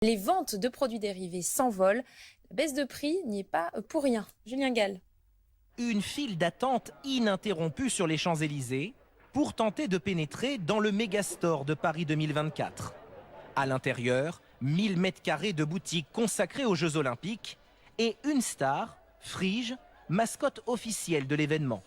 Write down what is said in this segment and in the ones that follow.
Les ventes de produits dérivés s'envolent. La baisse de prix n'y est pas pour rien. Julien Gall. Une file d'attente ininterrompue sur les Champs-Élysées pour tenter de pénétrer dans le Megastore de Paris 2024. À l'intérieur, 1000 mètres carrés de boutiques consacrées aux Jeux Olympiques et une star, Frige, mascotte officielle de l'événement.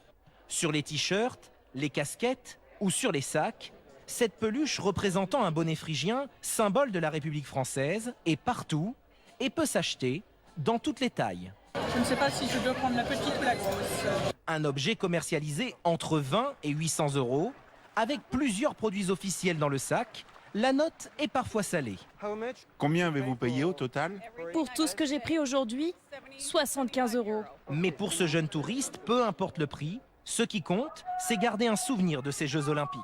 Sur les t-shirts, les casquettes ou sur les sacs, cette peluche représentant un bonnet phrygien, symbole de la République française, est partout et peut s'acheter dans toutes les tailles. Je ne sais pas si je dois prendre la petite ou la grosse. Un objet commercialisé entre 20 et 800 euros, avec plusieurs produits officiels dans le sac. La note est parfois salée. Combien avez-vous payé au total? Pour tout ce que j'ai pris aujourd'hui, 75 euros. Mais pour ce jeune touriste, peu importe le prix, ce qui compte, c'est garder un souvenir de ces Jeux Olympiques.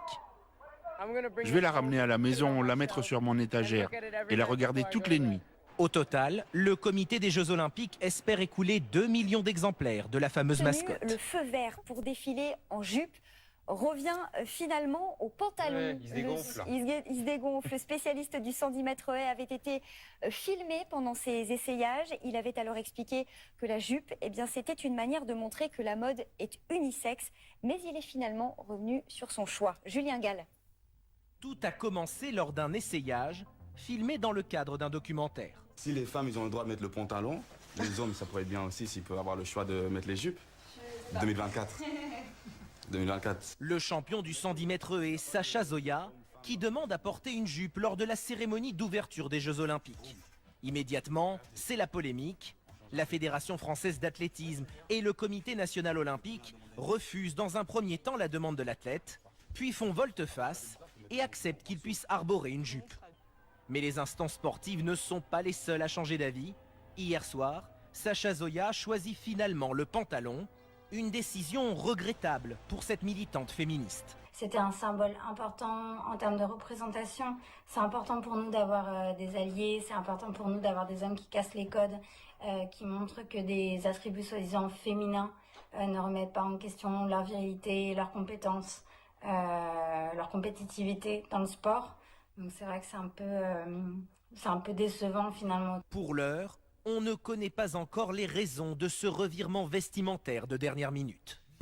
Je vais la ramener à la maison, la mettre sur mon étagère et la regarder toutes les nuits. Au total, le comité des Jeux Olympiques espère écouler 2 millions d'exemplaires de la fameuse mascotte. Le feu vert pour défiler en jupe revient finalement au pantalon. Ouais, il se dégonfle. Il se dégonfle. Le spécialiste du 110 mètres haies avait été filmé pendant ses essayages. Il avait alors expliqué que la jupe, eh bien, c'était une manière de montrer que la mode est unisexe. Mais il est finalement revenu sur son choix. Julien Gall. Tout a commencé lors d'un essayage filmé dans le cadre d'un documentaire. Si les femmes, ils ont le droit de mettre le pantalon, les hommes, ça pourrait être bien aussi s'ils peuvent avoir le choix de mettre les jupes. 2024. 2024. Le champion du 110 mètres haies, Sacha Zoya, qui demande à porter une jupe lors de la cérémonie d'ouverture des Jeux Olympiques. Immédiatement, c'est la polémique. La Fédération française d'athlétisme et le Comité national olympique refusent dans un premier temps la demande de l'athlète, puis font volte-face et acceptent qu'il puisse arborer une jupe. Mais les instances sportives ne sont pas les seules à changer d'avis. Hier soir, Sacha Zoya choisit finalement le pantalon, une décision regrettable pour cette militante féministe. C'était un symbole important en termes de représentation. C'est important pour nous d'avoir des alliés, c'est important pour nous d'avoir des hommes qui cassent les codes, qui montrent que des attributs soi-disant féminins ne remettent pas en question leur virilité, leurs compétences, leur compétitivité dans le sport. Donc c'est vrai que c'est un peu décevant finalement. Pour l'heure, on ne connaît pas encore les raisons de ce revirement vestimentaire de dernière minute.